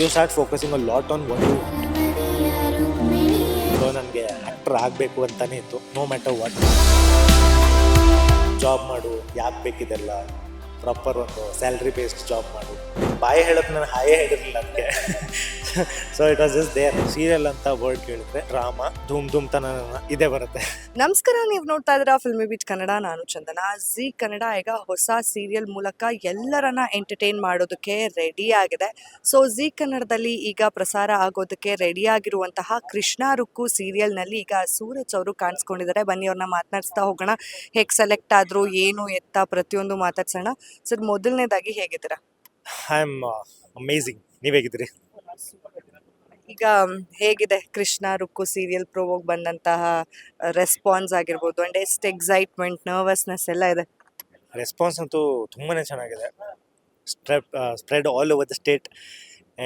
You start focusing a lot on what you. So ನನಗೆ actor ಆಗಬೇಕು ಅಂತಲೇ ಇತ್ತು. ನೋ ಮ್ಯಾಟರ್ ವಾಟ್ ಜಾಬ್ ಮಾಡು, ಯಾಕೆ ಬೇಕಿದೆಲ್ಲ, ಪ್ರಾಪರ್ ಒಂದು ಸ್ಯಾಲ್ರಿ ಬೇಸ್ಡ್ ಜಾಬ್ ಮಾಡು. ಬಾಯಿ ಹೇಳೋದು ನಾನು ಹಾಯೇ ಹೇಳಿರಲಿಲ್ಲ ಅದಕ್ಕೆ. So it was just there. Serial ಅಂತ ವರ್ಡ್ ಕೇಳಿದ್ರೆ ಡ್ರಾಮಾ, ಧೂಮ್ ಧೂಮ್ ತನ ಇದೇ ಬರುತ್ತೆ. ನಮಸ್ಕಾರ, ನೀವು ನೋಡ್ತಾ ಇದ್ದೀರಾ ಫಿಲ್ಮಿ ಬೀಟ್ ಕನ್ನಡ. ನಾನು ಚಂದನ. ಜಿ ಕನ್ನಡ ಈಗ ಹೊಸ ಸೀರಿಯಲ್ ಮೂಲಕ ಎಲ್ಲರನ್ನ ಎಂಟರ್ಟೈನ್ ಮಾಡೋದಕ್ಕೆ ರೆಡಿ ಆಗಿದೆ. ಸೊ ಜಿ ಕನ್ನಡದಲ್ಲಿ ಈಗ ಪ್ರಸಾರ ಆಗೋದಕ್ಕೆ ರೆಡಿ ಆಗಿರುವಂತಹ ಕೃಷ್ಣ ರುಕ್ಕು ಸೀರಿಯಲ್ನಲ್ಲಿ ಈಗ ಸೂರಜ್ ಅವರು ಕಾಣಿಸ್ಕೊಂಡಿದ್ದಾರೆ. ಬನ್ನಿ ಅವ್ರನ್ನ ಮಾತನಾಡಿಸ್ತಾ ಹೋಗೋಣ. ಹೇಗೆ ಸೆಲೆಕ್ಟ್ ಆದ್ರು, ಏನು ಎತ್ತ, ಪ್ರತಿಯೊಂದು ಮಾತಾಡ್ಸೋಣ. ಸರ್, ಮೊದಲನೇದಾಗಿ ಹೇಗಿದ್ದೀರಾ? I am amazing. ನೀವು ಹೇಗಿದ್ದೀರಿ? ಈಗ ಹೇಗಿದೆ ಕೃಷ್ಣ ರುಕ್ಕು ಸೀರಿಯಲ್ ಪ್ರೋವೋಗ್ ಬಂದಂತಹ ರೆಸ್ಪಾನ್ಸ್ ಆಗಿರ್ಬೋದು, ಅಂಡ್ ಎಷ್ಟು ಎಕ್ಸೈಟ್ಮೆಂಟ್, ನರ್ವಸ್ನೆಸ್ ಎಲ್ಲ ಇದೆ? ರೆಸ್ಪಾನ್ಸ್ ಅಂತೂ ತುಂಬಾ ಚೆನ್ನಾಗಿದೆ. Spread all over the state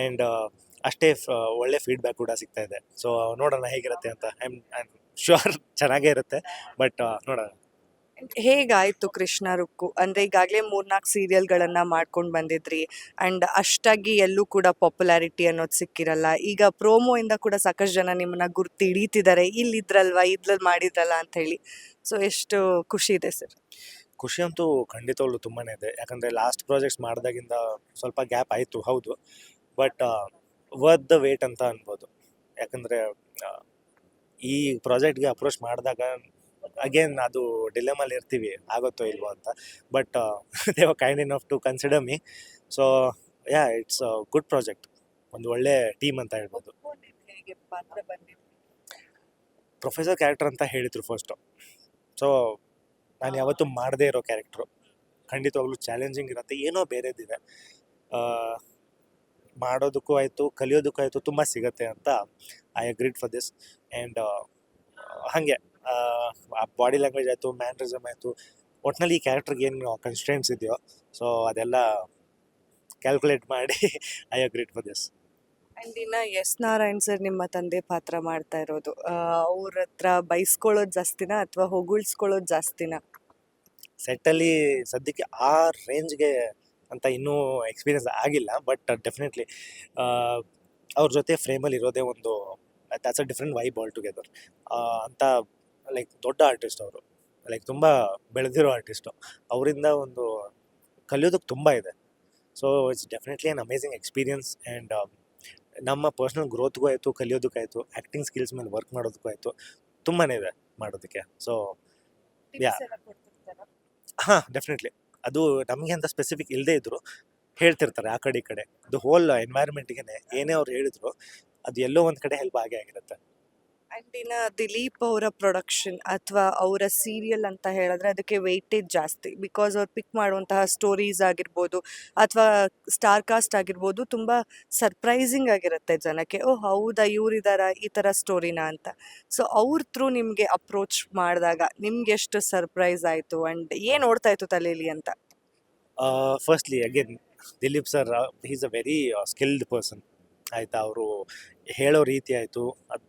and ಅಷ್ಟೇ ಒಳ್ಳೆ ಫೀಡ್ಬ್ಯಾಕ್ ಕೂಡ ಸಿಗ್ತಾ ಇದೆ. ಸೊ ನೋಡೋಣ ಹೇಗಿರುತ್ತೆ ಅಂತ. ಐ ಆಮ್ ಶ್ಯೂರ್ ಚೆನ್ನಾಗೇ ಇರುತ್ತೆ, ಬಟ್ ನೋಡೋಣ. ಹೇಗಾಯ್ತು ಕೃಷ್ಣ ರುಕ್ಕು? ಅಂದ್ರೆ ಈಗಾಗಲೇ 3-4 ಸೀರಿಯಲ್ಗಳನ್ನ ಮಾಡ್ಕೊಂಡು ಬಂದಿದ್ರಿ, ಅಂಡ್ ಅಷ್ಟಾಗಿ ಎಲ್ಲೂ ಕೂಡ ಪಾಪ್ಯುಲಾರಿಟಿ ಅನ್ನೋದು ಸಿಕ್ಕಿರಲ್ಲ. ಈಗ ಪ್ರೋಮೋ ಇಂದ ಕೂಡ ಸಾಕಷ್ಟು ಜನ ನಿಮ್ಮನ್ನ ಗುರ್ತು ಹಿಡಿತಿದ್ದಾರೆ, ಇಲ್ಲಿದ್ರಲ್ವಾ, ಇದ್ರಲ್ಲಿ ಮಾಡಿದ್ರಲ್ಲ ಅಂತ ಹೇಳಿ. ಸೊ ಎಷ್ಟು ಖುಷಿ ಇದೆ ಸರ್? ಖುಷಿ ಅಂತೂ ಖಂಡಿತವಾಗ್ಲೂ ತುಂಬಾ ಇದೆ. ಯಾಕಂದರೆ ಲಾಸ್ಟ್ ಪ್ರಾಜೆಕ್ಟ್ಸ್ ಮಾಡಿದಾಗಿಂದ ಸ್ವಲ್ಪ ಗ್ಯಾಪ್ ಆಯಿತು, ಹೌದು. ಬಟ್ ವರ್ತ್ ದ ವೇಟ್ ಅಂತ ಅನ್ಬೋದು. ಯಾಕಂದರೆ ಈ ಪ್ರಾಜೆಕ್ಟ್ಗೆ ಅಪ್ರೋಚ್ ಮಾಡಿದಾಗ ಅಗೇನ್ ಅದು ಡಿಲೆಮಲ್ಲಿ ಇರ್ತೀವಿ, ಆಗುತ್ತೋ ಇಲ್ವೋ ಅಂತ. But they were kind enough to consider me. So yeah, it's a good project. ಒಂದು ಒಳ್ಳೆ ಟೀಮ್ ಅಂತ ಹೇಳ್ಬೋದು. ಹೇಗೆ ಪಾತ್ರ ಬಂದಿದೆ? ಪ್ರೊಫೆಸರ್ ಕ್ಯಾರೆಕ್ಟರ್ ಅಂತ ಹೇಳಿದರು ಫಸ್ಟು. ಸೊ ನಾನು ಯಾವತ್ತೂ ಮಾಡದೇ ಇರೋ ಕ್ಯಾರೆಕ್ಟ್ರು. ಖಂಡಿತವಾಗ್ಲೂ ಚಾಲೆಂಜಿಂಗ್ ಇರುತ್ತೆ, ಏನೋ ಬೇರೆದಿದೆ. ಮಾಡೋದಕ್ಕೂ ಆಯಿತು, ಕಲಿಯೋದಕ್ಕೂ ಆಯಿತು, ತುಂಬ ಸಿಗುತ್ತೆ ಅಂತ I agreed for this. And ಹಾಗೆ ಆ ಬಾಡಿ ಲ್ಯಾಂಗ್ವೇಜ್ ಆಯಿತು, ಮ್ಯಾನ್ರಿಸಮ್ ಆಯಿತು, ಒಟ್ಟಿನಲ್ಲಿ ಈ ಕ್ಯಾರೆಕ್ಟರ್ಗೆ ಏನು ಕನ್ಸ್ಟ್ರೆಂಟ್ಸ್ ಇದೆಯೋ, ಸೊ ಅದೆಲ್ಲ ಕ್ಯಾಲ್ಕುಲೇಟ್ ಮಾಡಿ I agreed for this. And ಇನ್ನ ಎಸ್ ನಾರಾಯಣ್ ಸರ್ ನಿಮ್ಮ ತಂದೆ ಪಾತ್ರ ಮಾಡ್ತಾ ಇರೋದು, ಅವ್ರ ಹತ್ರ ಬೈಸ್ಕೊಳ್ಳೋದು ಜಾಸ್ತಿನಾ ಅಥವಾ ಹೊಗಳ್ಸ್ಕೊಳ್ಳೋದು ಜಾಸ್ತಿನಾ? ಸೆಟ್ಟಲ್ಲಿ ಸದ್ಯಕ್ಕೆ ಆ ರೇಂಜ್ಗೆ ಅಂತ ಇನ್ನೂ ಎಕ್ಸ್ಪೀರಿಯನ್ಸ್ ಆಗಿಲ್ಲ, ಬಟ್ ಡೆಫಿನೆಟ್ಲಿ ಅವ್ರ ಜೊತೆ ಫ್ರೇಮಲ್ಲಿ ಇರೋದೇ ಒಂದು that's a different vibe all together ಅಂತ. ಲೈಕ್ ದೊಡ್ಡ ಆರ್ಟಿಸ್ಟ್ ಅವರು, ಲೈಕ್ ತುಂಬ ಬೆಳೆದಿರೋ ಆರ್ಟಿಸ್ಟು. ಅವರಿಂದ ಒಂದು ಕಲಿಯೋದಕ್ಕೆ ತುಂಬ ಇದೆ. So it's definitely on amazing experience. And ನಮ್ಮ ಪರ್ಸ್ನಲ್ ಗ್ರೋತ್ಗೂ ಆಯಿತು, ಕಲಿಯೋದಕ್ಕಾಯಿತು, ಆ್ಯಕ್ಟಿಂಗ್ ಸ್ಕಿಲ್ಸ್ ಮೇಲೆ ವರ್ಕ್ ಮಾಡೋದಕ್ಕೂ ಆಯಿತು, ತುಂಬಾ ಇದೆ ಮಾಡೋದಕ್ಕೆ. ಸೊ ಯಾ, ಹಾಂ, ಡೆಫಿನೆಟ್ಲಿ. ಅದು ನಮಗೆ ಅಂತ ಸ್ಪೆಸಿಫಿಕ್ ಇಲ್ಲದೇ ಇದ್ದರು ಹೇಳ್ತಿರ್ತಾರೆ ಆ ಕಡೆ ಈ ಕಡೆ. ದ ಹೋಲ್ ಎನ್ವೈರ್ಮೆಂಟ್ಗೆ ಏನೇ ಅವ್ರು ಹೇಳಿದ್ರು ಅದು ಎಲ್ಲೋ ಒಂದು ಕಡೆ ಹೆಲ್ಪ್ ಆಗೇ ಆಗಿರುತ್ತೆ. ಅಂಡ್ ಇನ್ನ ದಿಲೀಪ್ ಅವರ ಪ್ರೊಡಕ್ಷನ್ ಅಥವಾ ಅವರ ಸೀರಿಯಲ್ ಅಂತ ಹೇಳಿದ್ರೆ ಅದಕ್ಕೆ ವೆಯ್ಟೇಜ್ ಜಾಸ್ತಿ. ಬಿಕಾಸ್ ಅವ್ರು ಪಿಕ್ ಮಾಡುವಂತಹ ಸ್ಟೋರೀಸ್ ಆಗಿರ್ಬೋದು ಅಥವಾ ಸ್ಟಾರ್ ಕಾಸ್ಟ್ ಆಗಿರ್ಬೋದು, ತುಂಬ ಸರ್ಪ್ರೈಸಿಂಗ್ ಆಗಿರುತ್ತೆ ಜನಕ್ಕೆ. ಓ ಹೌದಾ, ಇವರಿದಾರ ಈ ಥರ ಸ್ಟೋರಿನ ಅಂತ. ಸೊ ಅವ್ರ ಥ್ರೂ ನಿಮಗೆ ಅಪ್ರೋಚ್ ಮಾಡಿದಾಗ ನಿಮ್ಗೆ ಎಷ್ಟು ಸರ್ಪ್ರೈಸ್ ಆಯಿತು ಅಂಡ್ ಏನು ಓಡ್ತಾ ಇತ್ತು ತಲೆಯಲ್ಲಿ ಅಂತ? Firstly again Dileep sir is a very skilled person, ಆಯಿತಾ. ಅವರು ಹೇಳೋ ರೀತಿ ಆಯಿತು, ಅದು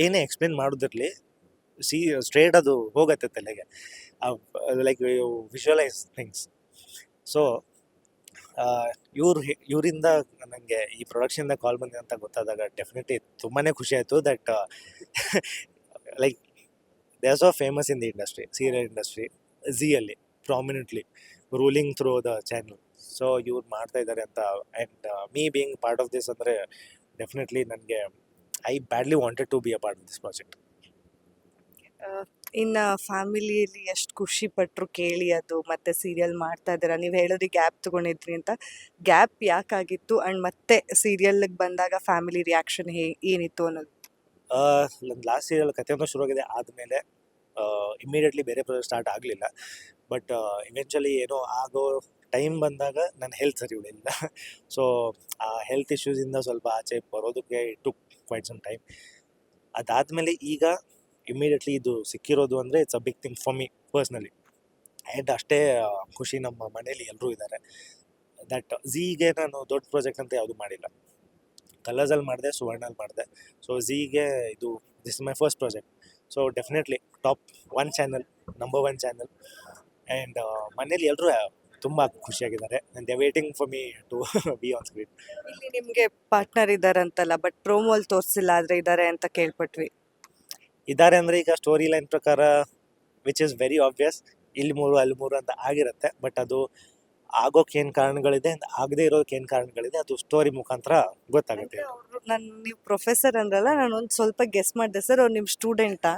ಏನೇ ಎಕ್ಸ್ಪ್ಲೇನ್ ಮಾಡೋದಿರಲಿ, ಸ್ಟ್ರೇಟ್ ಅದು ಹೋಗುತ್ತೆ ತಲೆಗೆ. Like visualise things. ಸೊ ಇವರಿಂದ ನನಗೆ ಈ ಪ್ರೊಡಕ್ಷನಿಂದ ಕಾಲ್ ಬಂದಿದೆ ಅಂತ ಗೊತ್ತಾದಾಗ ಡೆಫಿನೆಟ್ಲಿ ತುಂಬಾ ಖುಷಿ ಆಯಿತು. That like they are so famous in the industry, serial industry, ಝಿಯಲ್ಲಿ prominently ruling through the channel. So ಇವ್ರು ಮಾಡ್ತಾ ಇದ್ದಾರೆ ಅಂತ. And me being part of this ಅಂದರೆ ಡೆಫಿನೆಟ್ಲಿ ನನಗೆ I badly wanted to be a part of this project. ಇನ್ನು ಫ್ಯಾಮಿಲಿಯಲ್ಲಿ ಎಷ್ಟು ಖುಷಿ ಪಟ್ಟರು ಕೇಳಿ ಅದು, ಮತ್ತೆ ಸೀರಿಯಲ್ ಮಾಡ್ತಾ ಇದ್ದೀರಾ. ನೀವು ಹೇಳೋದು ಗ್ಯಾಪ್ ತೊಗೊಂಡಿದ್ರಿ ಅಂತ. ಗ್ಯಾಪ್ ಯಾಕಾಗಿತ್ತು ಅಂಡ್ ಮತ್ತೆ ಸೀರಿಯಲ್ಗೆ ಬಂದಾಗ ಫ್ಯಾಮಿಲಿ ರಿಯಾಕ್ಷನ್ ಏನಿತ್ತು ಅನ್ನೋದು? ನನ್ನ ಲಾಸ್ಟ್ ಸೀರಿಯಲ್ ಕತೆ ಒಂದು ಶುರುವಾಗಿದೆ, ಆದಮೇಲೆ ಇಮ್ಮಿಡಿಯೇಟ್ಲಿ ಬೇರೆ ಪ್ರಾಜೆಕ್ಟ್ ಸ್ಟಾರ್ಟ್ ಆಗಲಿಲ್ಲ. ಬಟ್ ಇವೆಂಚುಲಿ ಏನೋ ಆಗೋ ಟೈಮ್ ಬಂದಾಗ ನನ್ನ ಹೆಲ್ತ್ ಸರಿ ಉಳಿಲಿಲ್ಲ. ಸೊ ಆ ಹೆಲ್ತ್ ಇಶ್ಯೂಸಿಂದ ಸ್ವಲ್ಪ ಆಚೆ ಬರೋದಕ್ಕೆ it took quite some time. ಅದಾದಮೇಲೆ ಈಗ ಇಮ್ಮಿಡಿಯೇಟ್ಲಿ ಇದು ಸಿಕ್ಕಿರೋದು ಅಂದರೆ it's a big thing for me personally. And ಅಷ್ಟೇ ಖುಷಿ ನಮ್ಮ ಮನೇಲಿ ಎಲ್ಲರೂ ಇದ್ದಾರೆ. ದಟ್ ಝೀಗೆ ನಾನು ದೊಡ್ಡ ಪ್ರಾಜೆಕ್ಟ್ ಅಂತ ಯಾವುದು ಮಾಡಿಲ್ಲ. ಕಲರ್ಸಲ್ಲಿ ಮಾಡಿದೆ, ಸುವರ್ಣಲ್ಲಿ ಮಾಡಿದೆ. ಸೊ ಝೀಗೆ ಇದು this is my first project. So definitely top 1 channel, number 1 channel. And ಮನೇಲಿ ಎಲ್ಲರೂ ತುಂಬ ಖುಷಿಯಾಗಿದ್ದಾರೆ and they waiting for me to be on screen. ಇಲ್ಲಿ ನಿಮ್ಗೆ ಪಾರ್ಟ್ನರ್ ಇದಾರಂತಲ್ಲ, ಬಟ್ ಪ್ರೋಮೋಲ್ ತೋರಿಸಿಲ್ಲ ಆದ್ರೆ ಇದಾರೆ ಅಂತ ಕೇಳ್ಪಟ್ವಿ. ಇದ್ದಾರೆ ಅಂದರೆ ಈಗ ಸ್ಟೋರಿ ಲೈನ್ ಪ್ರಕಾರ ವಿಚ್ ಇಸ್ ವೆರಿ ಆಬ್ವಿಯಸ್, ಇಲ್ಲಿ 3 ಅಲ್ಲಿ 3 ಅಂತ ಆಗಿರುತ್ತೆ. ಬಟ್ ಅದು ಆಗೋಕೆ ಏನು ಕಾರಣಗಳಿದೆ and ಆಗದೇ ಇರೋಕೆ ಏನು ಕಾರಣಗಳಿದೆ ಅದು ಸ್ಟೋರಿ ಮುಖಾಂತರ ಗೊತ್ತಾಗುತ್ತೆ. ನೀವು ಪ್ರೊಫೆಸರ್ ಅಂದ್ರಲ್ಲ, ನಾನು ಒಂದು ಸ್ವಲ್ಪ ಗೆಸ್ ಮಾಡಿದೆ ಸರ್, ಅವ್ರು ನಿಮ್ಮ ಸ್ಟೂಡೆಂಟಾ?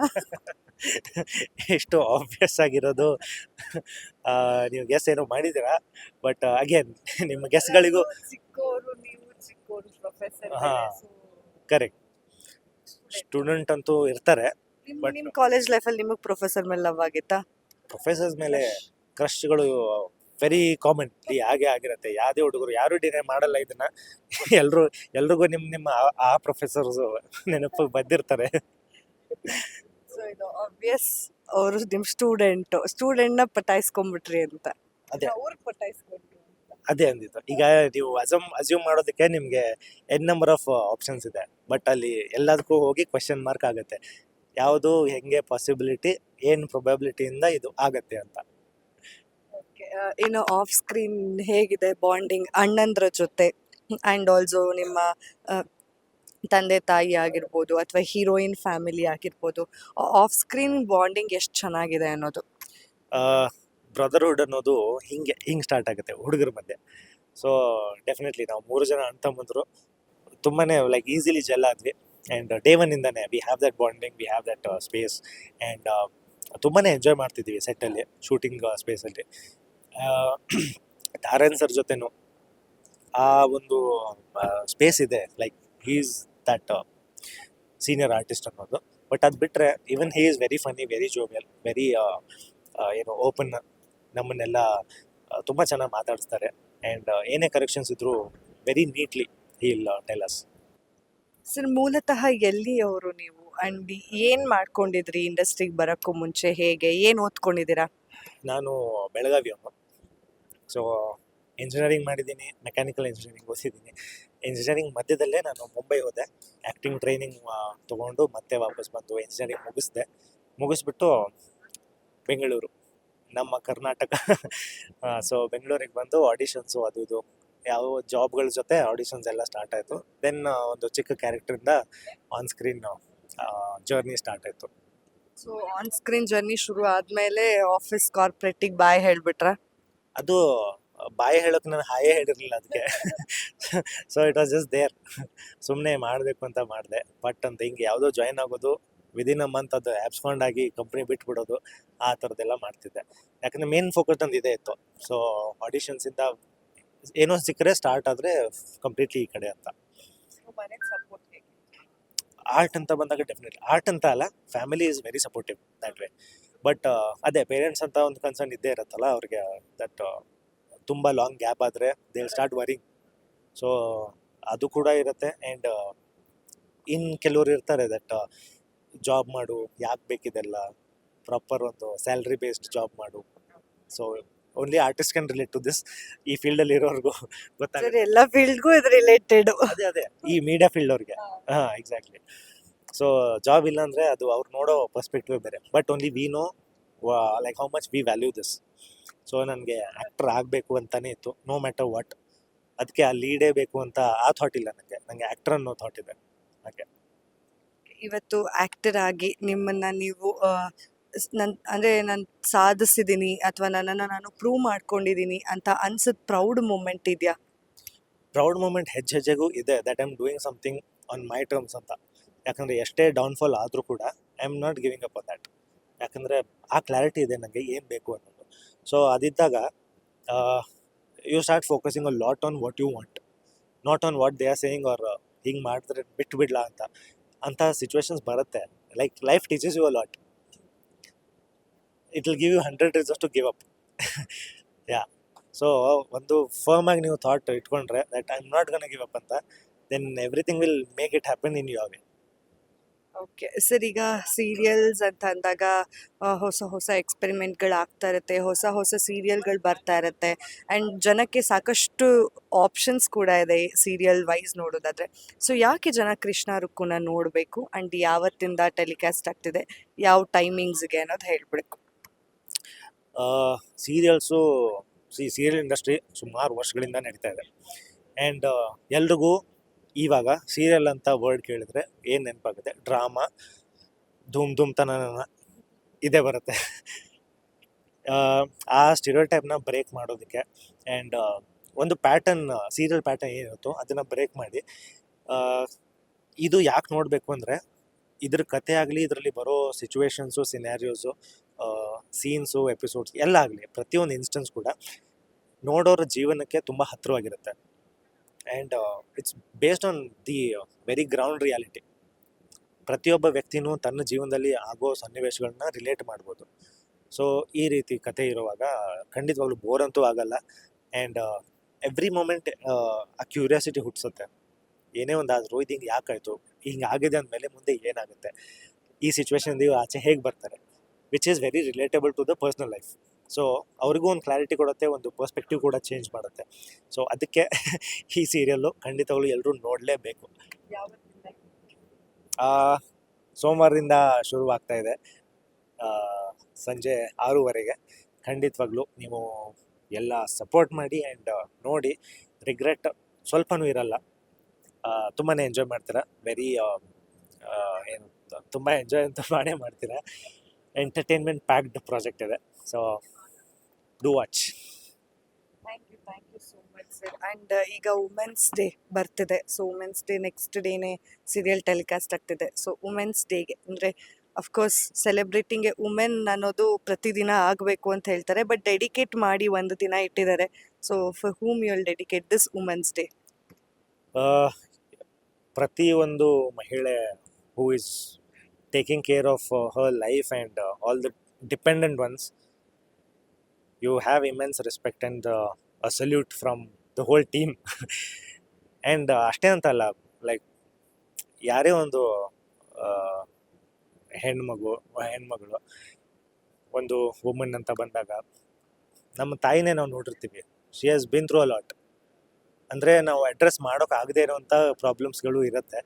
ಎಷ್ಟು ಆಬ್ವಿಯಸ್ ಆಗಿರೋದು ನೀವು ಗೆಸ್ ಏನೋ ಮಾಡಿದ್ದೀರಾ, ಬಟ್ ಅಗೇನ್ ನಿಮ್ಮ ಗೆಸ್ಗಳಿಗೂ ಚಿಕ್ಕವರು, ನೀವು ಚಿಕ್ಕವರು, ಪ್ರೊಫೆಸರ್. ಹಾ. ಕರೆಕ್ಟ್, ಸ್ಟೂಡೆಂಟ್ ಅಂತೂ ಇರ್ತಾರೆ. but- ನಿಮ್ಮ ಕಾಲೇಜ್ ಲೈಫಲ್ಲಿ ನಿಮಗೆ ಪ್ರೊಫೆಸರ್ ಮೇಲೆ ಲವ್ ಆಗಿತ್ತಾ? ಪ್ರೊಫೆಸರ್ಸ್ ಮೇಲೆ ಕ್ರಶ್ಗಳು ವೆರಿ ಕಾಮನ್ಲಿ ಹಾಗೆ ಆಗಿರುತ್ತೆ. ಯಾವುದೇ ಹುಡುಗರು ಯಾರು ಡಿನೈ ಮಾಡಲ್ಲ ಇದನ್ನ. ಎಲ್ರಿಗೂ ನಿಮ್ಮ ಆ ಪ್ರೊಫೆಸರ್ಸ್ ನೆನಪು ಬಂದಿರ್ತಾರೆ. ಸೊ ಇದು ಆಬ್ವಿಯಸ್, ಅವರು ನಿಮ್ಮ ಸ್ಟೂಡೆಂಟ್ನ ಪಟಾಯಿಸ್ಕೊಂಡ್ಬಿಟ್ರಿ ಅಂತ. ಅದೇ. ಅವ್ರು ಪಟಾಯಿಸ್ಕೊಂಡ್ರು ಅಂತ. ಅದೇ ಅಂದಿದ್ದು. ಈಗ ನೀವು ಅಸ್ಯೂಮ್ ಮಾಡೋದಕ್ಕೆ ನಿಮಗೆ ಎನ್ ನಂಬರ್ ಆಫ್ ಆಪ್ಷನ್ಸ್ ಇದೆ, ಬಟ್ ಅಲ್ಲಿ ಎಲ್ಲದಕ್ಕೂ ಹೋಗಿ ಕ್ವೆಶ್ಚನ್ ಮಾರ್ಕ್ ಆಗುತ್ತೆ. ಯಾವುದು ಹೆಂಗೆ ಪಾಸಿಬಿಲಿಟಿ, ಏನು ಪ್ರೊಬಬಿಲಿಟಿಯಿಂದ ಇದು ಆಗತ್ತೆ ಅಂತ. ಇನ್ನು ಆಫ್ ಸ್ಕ್ರೀನ್ ಹೇಗಿದೆ ಬಾಂಡಿಂಗ್ ಅಣ್ಣಂದ್ರ ಜೊತೆ, ಆ್ಯಂಡ್ ಆಲ್ಸೋ ನಿಮ್ಮ ತಂದೆ ತಾಯಿ ಆಗಿರ್ಬೋದು ಅಥವಾ ಹೀರೋಯಿನ್ ಫ್ಯಾಮಿಲಿ ಆಗಿರ್ಬೋದು, ಆಫ್ ಸ್ಕ್ರೀನ್ ಬಾಂಡಿಂಗ್ ಎಷ್ಟು ಚೆನ್ನಾಗಿದೆ ಅನ್ನೋದು. ಬ್ರದರ್ಹುಡ್ ಅನ್ನೋದು ಹಿಂಗೆ ಸ್ಟಾರ್ಟ್ ಆಗುತ್ತೆ ಹುಡುಗರ ಮಧ್ಯೆ. ಸೊ ಡೆಫಿನೆಟ್ಲಿ ನಾವು 3 ಜನ ಅಣ್ಣ ತಮ್ಮಂದ್ರು ತುಂಬಾ ಲೈಕ್ ಈಸಿಲಿ ಜೆಲ್ ಆದ್ವಿ. ಆ್ಯಂಡ್ ಡೇ ಒನ್ನಿಂದಾನೆ we have that bonding, we have that space. And ತುಂಬಾ ಎಂಜಾಯ್ ಮಾಡ್ತಿದ್ದೀವಿ ಸೆಟ್ಟಲ್ಲಿ, ಶೂಟಿಂಗ್ ಸ್ಪೇಸಲ್ಲಿ. ತಾರನ್ ಸರ್ ಜೊತೆನೂ ಆ ಒಂದು ಸ್ಪೇಸ್ ಇದೆ, like he is that senior artist ಅನ್ನೋದು. ಬಟ್ ಅದು ಬಿಟ್ಟರೆ even he is very funny, very jovial, very open. ನಮ್ಮನ್ನೆಲ್ಲ ತುಂಬ ಚೆನ್ನಾಗಿ ಮಾತಾಡಿಸ್ತಾರೆ. ಆ್ಯಂಡ್ ಏನೇ ಕರೆಕ್ಷನ್ಸ್ ಇದ್ದರೂ very neatly he will tell us. Sir, ಮೂಲತಃ ಎಲ್ಲಿಯವರು ನೀವು, ಆ್ಯಂಡ್ ಏನು ಮಾಡ್ಕೊಂಡಿದ್ರಿ ಇಂಡಸ್ಟ್ರಿಗೆ ಬರೋಕ್ಕೂ ಮುಂಚೆ? ಹೇಗೆ, ಏನು ಓದ್ಕೊಂಡಿದ್ದೀರಾ? ನಾನು ಬೆಳಗಾವಿಯವನು. ಸೊ ಇಂಜಿನಿಯರಿಂಗ್ ಮಾಡಿದ್ದೀನಿ, ಮೆಕ್ಯಾನಿಕಲ್ ಇಂಜಿನಿಯರಿಂಗ್ ಓದಿದ್ದೀನಿ. ಇಂಜಿನಿಯರಿಂಗ್ ಮಧ್ಯದಲ್ಲೇ ನಾನು ಮುಂಬೈ ಹೋದೆ, ಆ್ಯಕ್ಟಿಂಗ್ ಟ್ರೈನಿಂಗ್ ತೊಗೊಂಡು ಮತ್ತೆ ವಾಪಸ್ ಬಂದು ಇಂಜಿನಿಯರಿಂಗ್ ಮುಗಿಸ್ಬಿಟ್ಟು ಬೆಂಗಳೂರು, ನಮ್ಮ ಕರ್ನಾಟಕ. ಸೊ ಬೆಂಗಳೂರಿಗೆ ಬಂದು ಆಡಿಷನ್ಸು ಅದು ಇದು ಯಾವ ಜಾಬ್ಗಳ ಜೊತೆ ಆಡಿಷನ್ಸ್ ಎಲ್ಲ ಸ್ಟಾರ್ಟ್ ಆಯಿತು. ದೆನ್ ಒಂದು ಚಿಕ್ಕ ಕ್ಯಾರೆಕ್ಟ್ರಿಂದ ಆನ್ ಸ್ಕ್ರೀನ್ ಜರ್ನಿ ಸ್ಟಾರ್ಟ್ ಆಯಿತು. ಸೊ ಆನ್ ಸ್ಕ್ರೀನ್ ಜರ್ನಿ ಶುರು ಆದಮೇಲೆ ಆಫೀಸ್ ಕಾರ್ಪೊರೇಟಿಗೆ ಬಾಯ್ ಹೇಳ್ಬಿಟ್ರಾ? ಅದು ಬಾಯಿ ಹೇಳೋಕೆ ನಾನು ಹಾಯೇ ಹೇಳಿರಲಿಲ್ಲ ಅದಕ್ಕೆ. So it was just there, ಸುಮ್ಮನೆ ಮಾಡಬೇಕು ಅಂತ ಮಾಡಿದೆ. ಬಟ್ ಅಂತ ಹಿಂಗೆ ಯಾವುದೋ ಜಾಯ್ನ್ ಆಗೋದು, ವಿದಿನ್ ಅ ಮಂತ್ ಅದು ಆಗಿ ಕಂಪ್ನಿ ಬಿಟ್ಬಿಡೋದು, ಆ ಥರದ್ದೆಲ್ಲ ಮಾಡ್ತಿದ್ದೆ. ಯಾಕಂದರೆ ಮೇನ್ ಫೋಕಸ್ ನಂದು ಇದೇ ಇತ್ತು. ಸೊ ಆಡಿಷನ್ಸಿಂದ ಏನೋ ಸಿಕ್ಕರೆ ಸ್ಟಾರ್ಟ್ ಆದರೆ ಕಂಪ್ಲೀಟ್ಲಿ ಈ ಕಡೆ ಅಂತ. ಆರ್ಟ್ ಅಂತ ಬಂದಾಗ ಡೆಫಿನೆಟ್ಲಿ, ಆರ್ಟ್ ಅಂತ ಅಲ್ಲ, family is very supportive that way. But ಅದೇ ಪೇರೆಂಟ್ಸ್ ಅಂತ ಒಂದು ಕನ್ಸರ್ನ್ ಇದ್ದೇ ಇರುತ್ತಲ್ಲ ಅವ್ರಿಗೆ, ದಟ್ ತುಂಬ ಲಾಂಗ್ ಗ್ಯಾಪ್ ಆದರೆ they will start worrying. So ಅದು ಕೂಡ ಇರುತ್ತೆ. ಆ್ಯಂಡ್ ಕೆಲವರು ಇರ್ತಾರೆ ದಟ್ ಜಾಬ್ ಮಾಡು, ಯಾಕೆ ಬೇಕಿದೆಲ್ಲ, ಪ್ರಾಪರ್ ಒಂದು ಸ್ಯಾಲ್ರಿ ಬೇಸ್ಡ್ ಜಾಬ್ ಮಾಡು. So only artist can relate to this. ಈ ಫೀಲ್ಡಲ್ಲಿ ಇರೋರ್ಗೂ ಗೊತ್ತಾಗುತ್ತೆ. ಸರ್, ಎಲ್ಲ ಫೀಲ್ಡ್ಗೂ ಇದು ರಿಲೇಟೆಡ್. ಅದೇ ಈ ಮೀಡಿಯಾ ಫೀಲ್ಡ್ ಅವ್ರಿಗೆ. ಹಾಂ, ಎಕ್ಸಾಕ್ಟ್ಲಿ. ಸೊ ಜಾಬ್ ಇಲ್ಲ ಅಂದರೆ ಅದು ಅವ್ರು ನೋಡೋ ಪರ್ಸ್ಪೆಕ್ಟಿವ್ ಬೇರೆ. But only we know like how much we value this. So ನನಗೆ ಆ್ಯಕ್ಟರ್ ಆಗಬೇಕು ಅಂತಲೇ ಇತ್ತು, ನೋ ಮ್ಯಾಟರ್ ವಾಟ್. ಅದಕ್ಕೆ ಆ ಲೀಡೇ ಬೇಕು ಅಂತ ಆ ಥಾಟ್ ಇಲ್ಲ ನನಗೆ ಆ್ಯಕ್ಟರ್ ಅನ್ನೋ ಥಾಟ್ ಇದೆ. ಹಾಗೆ ಇವತ್ತು ಆಕ್ಟರ್ ಆಗಿ ನಿಮ್ಮನ್ನ ನೀವು ನಾನು ಸಾಧಿಸಿದ್ದೀನಿ ಅಥವಾ ನನ್ನನ್ನು ನಾನು ಪ್ರೂವ್ ಮಾಡ್ಕೊಂಡಿದ್ದೀನಿ ಅಂತ ಅನ್ಸದ್ ಪ್ರೌಡ್ ಮೂಮೆಂಟ್ ಇದೆಯಾ? ಪ್ರೌಡ್ ಮೂಮೆಂಟ್ ಹೆಜ್ಜೆಗೂ ಇದೆ, that I am doing something on my terms ಅಂತ. ಯಾಕಂದರೆ ಎಷ್ಟೇ ಡೌನ್ಫಾಲ್ ಆದರೂ ಕೂಡ I am not giving up on that. ಯಾಕಂದರೆ ಆ ಕ್ಲಾರಿಟಿ ಇದೆ ನನಗೆ ಏನು ಬೇಕು ಅನ್ನೋದು. ಸೊ ಅದಿದ್ದಾಗ you start focusing a lot on what you want, not on what they are saying, or ಹಿಂಗೆ ಮಾಡಿದ್ರೆ ಬಿಟ್ಟು ಬಿಡ್ಲಾ ಅಂತ ಸಿಚುವೇಶನ್ಸ್ ಬರುತ್ತೆ. Like life teaches you a lot. It will give you 100 reasons to give up. Yeah. So ಒಂದು firm ಆಗಿ ನೀವು thought ಇಟ್ಕೊಂಡ್ರೆ that I am not gonna give up ಅಂತ, then everything will make it happen in your way. Okay sir, ಈಗ serials ಅಂತ ಅಂದಾಗ ಹೊಸ ಹೊಸ ಎಕ್ಸ್ಪೆರಿಮೆಂಟ್ಗಳು ಆಗ್ತಾ ಇರುತ್ತೆ, ಹೊಸ ಸೀರಿಯಲ್ಗಳು ಬರ್ತಾ ಇರುತ್ತೆ, ಆ್ಯಂಡ್ ಜನಕ್ಕೆ ಸಾಕಷ್ಟು ಆಪ್ಷನ್ಸ್ ಕೂಡ ಇದೆ ಸೀರಿಯಲ್ ವೈಸ್ ನೋಡೋದಾದರೆ. ಸೊ ಯಾಕೆ ಜನ ಕೃಷ್ಣ ರುಕ್ಕುನ ನೋಡಬೇಕು, ಆ್ಯಂಡ್ ಯಾವತ್ತಿಂದ ಟೆಲಿಕಾಸ್ಟ್ ಆಗ್ತಿದೆ, ಯಾವ ಟೈಮಿಂಗ್ಸ್ಗೆ ಅನ್ನೋದು ಹೇಳ್ಬೇಕು. ಸೀರಿಯಲ್ಸು ಸೀರಿಯಲ್ ಇಂಡಸ್ಟ್ರಿ ಸುಮಾರು ವರ್ಷಗಳಿಂದ ನಡೀತಾ ಇದೆ. ಆ್ಯಂಡ್ ಎಲ್ರಿಗೂ ಇವಾಗ ಸೀರಿಯಲ್ ಅಂತ ವರ್ಡ್ ಕೇಳಿದ್ರೆ ಏನು ನೆನಪಾಗುತ್ತೆ? ಡ್ರಾಮಾ, ಧೂಮ್ ಧೂಮ್ ತನನ ಇದೇ ಬರುತ್ತೆ. ಆ ಸ್ಟಿರಿಯೋಟೈಪ್ನ ಬ್ರೇಕ್ ಮಾಡೋದಕ್ಕೆ ಆ್ಯಂಡ್ ಒಂದು ಪ್ಯಾಟರ್ನ್, ಸೀರಿಯಲ್ ಪ್ಯಾಟರ್ನ್ ಏನಿರುತ್ತೋ ಅದನ್ನು ಬ್ರೇಕ್ ಮಾಡಿ, ಇದು ಯಾಕೆ ನೋಡಬೇಕು ಅಂದರೆ ಇದ್ರ ಕತೆ ಆಗಲಿ, ಇದರಲ್ಲಿ ಬರೋ ಸಿಚುವೇಶನ್ಸು, ಸಿನ್ಯಾರಿಯೋಸು, ಸೀನ್ಸು, ಎಪಿಸೋಡ್ಸ್ ಎಲ್ಲ ಆಗಲಿ, ಪ್ರತಿಯೊಂದು ಇನ್ಸ್ಟೆನ್ಸ್ ಕೂಡ ನೋಡೋರ ಜೀವನಕ್ಕೆ ತುಂಬ ಹತ್ತಿರವಾಗಿರುತ್ತೆ. And it's based on the very ground reality. ಪ್ರತಿಯೊಬ್ಬ ವ್ಯಕ್ತಿನೂ ತನ್ನ ಜೀವನದಲ್ಲಿ ಆಗೋ ಸನ್ನಿವೇಶಗಳನ್ನ ರಿಲೇಟ್ ಮಾಡ್ಬೋದು. ಸೊ ಈ ರೀತಿ ಕತೆ ಇರುವಾಗ ಖಂಡಿತವಾಗ್ಲೂ ಬೋರ್ ಅಂತೂ ಆಗಲ್ಲ. ಆ್ಯಂಡ್ ಎವ್ರಿ ಮೂಮೆಂಟ್ ಆ ಕ್ಯೂರಿಯಾಸಿಟಿ ಹುಟ್ಟಿಸುತ್ತೆ. ಏನೇ ಒಂದಾದರೂ ಇದು ಹಿಂಗೆ ಯಾಕಾಯಿತು, ಹಿಂಗೆ ಆಗಿದೆ ಅಂದಮೇಲೆ ಮುಂದೆ ಏನಾಗುತ್ತೆ, ಈ ಸಿಚುವೇಶನ್ ಆಚೆ ಹೇಗೆ ಬರ್ತಾರೆ, which is very relatable to the personal life. So ಅವ್ರಿಗೂ ಒಂದು ಕ್ಲಾರಿಟಿ ಕೊಡುತ್ತೆ, ಒಂದು ಪರ್ಸ್ಪೆಕ್ಟಿವ್ ಕೂಡ ಚೇಂಜ್ ಮಾಡುತ್ತೆ. ಸೊ ಅದಕ್ಕೆ ಈ ಸೀರಿಯಲ್ಲು ಖಂಡಿತವಾಗ್ಲೂ ಎಲ್ಲರೂ ನೋಡಲೇಬೇಕು. ಸೋಮವಾರದಿಂದ ಶುರುವಾಗ್ತಾ ಇದೆ, ಸಂಜೆ 6:30ಗೆ. ಖಂಡಿತವಾಗ್ಲೂ ನೀವು ಎಲ್ಲ ಸಪೋರ್ಟ್ ಮಾಡಿ ಆ್ಯಂಡ್ ನೋಡಿ. ರಿಗ್ರೆಟ್ ಸ್ವಲ್ಪನೂ ಇರಲ್ಲ. ತುಂಬಾ ಎಂಜಾಯ್ ಮಾಡ್ತೀರಾ. ವೆರಿ ಏನು ತುಂಬ ಎಂಜಾಯ್ ಅಂತ ಮಾಡೇ ಮಾಡ್ತೀರಾ. ಎಂಟರ್ಟೈನ್ಮೆಂಟ್ ಪ್ಯಾಕ್ಡ್ ಪ್ರಾಜೆಕ್ಟ್ ಇದೆ. So do watch. Thank you so much sir. And ಈಗ ವುಮೆನ್ಸ್ ಡೇ ಬರ್ತಿದೆ. ಸೊ ವುಮೆನ್ಸ್ ಡೇ ನೆಕ್ಸ್ಟ್ ಡೇನೇ ಸೀರಿಯಲ್ ಟೆಲಿಕಾಸ್ಟ್ ಆಗ್ತಿದೆ. ಸೊ ವುಮೆನ್ಸ್ ಡೇಗೆ ಅಂದರೆ ಅಫ್ಕೋರ್ಸ್ ಸೆಲೆಬ್ರೇಟಿಂಗ್ ಎ ವುಮೆನ್ ಅನ್ನೋದು ಪ್ರತಿದಿನ ಆಗಬೇಕು ಅಂತ ಹೇಳ್ತಾರೆ, ಬಟ್ ಡೆಡಿಕೇಟ್ ಮಾಡಿ ಒಂದು ದಿನ ಇಟ್ಟಿದ್ದಾರೆ. So for whom you will dedicate this women's day? ಪ್ರತಿಯೊಂದು ಮಹಿಳೆ who is taking care of her life and all the dependent ones, you have immense respect and a salute from the whole team. And ಅಷ್ಟೇ ಅಂತಲ್ಲ, like ಯಾರೇ ಒಂದು ಹೆಣ್ಮಗಳು ಒಂದು woman ಅಂತ ಬಂದಾಗ ನಮ್ಮ ತಾಯಿನೇ ನಾವು ನೋಡಿರ್ತೀವಿ. She has been through a lot. ಅಂದರೆ ನಾವು ಅಡ್ರೆಸ್ ಮಾಡೋಕ್ಕಾಗದೇ ಇರೋವಂಥ ಪ್ರಾಬ್ಲಮ್ಸ್ಗಳು ಇರುತ್ತೆ.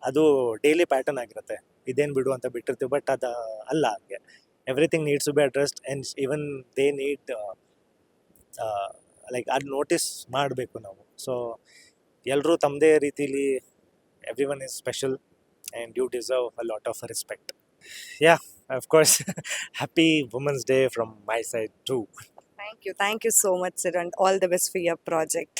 ಅದು ಡೈಲಿ ಪ್ಯಾಟರ್ನ್ ಆಗಿರುತ್ತೆ. ಇದೇನು ಬಿಡು ಅಂತ ಬಿಟ್ಟಿರ್ತೀವಿ, ಬಟ್ ಅದು ಅಲ್ಲ. ಹಾಗೆ everything needs to be addressed and even they need like ಅದು ನೋಟಿಸ್ ಮಾಡಬೇಕು ನಾವು. ಸೊ ಎಲ್ಲರೂ ತಮ್ಮದೇ ರೀತಿಲಿ, every one is special and you deserve a lot of respect. Yeah, of course, happy women's day from my side too. Thank you so much, sir, and all the best for your project.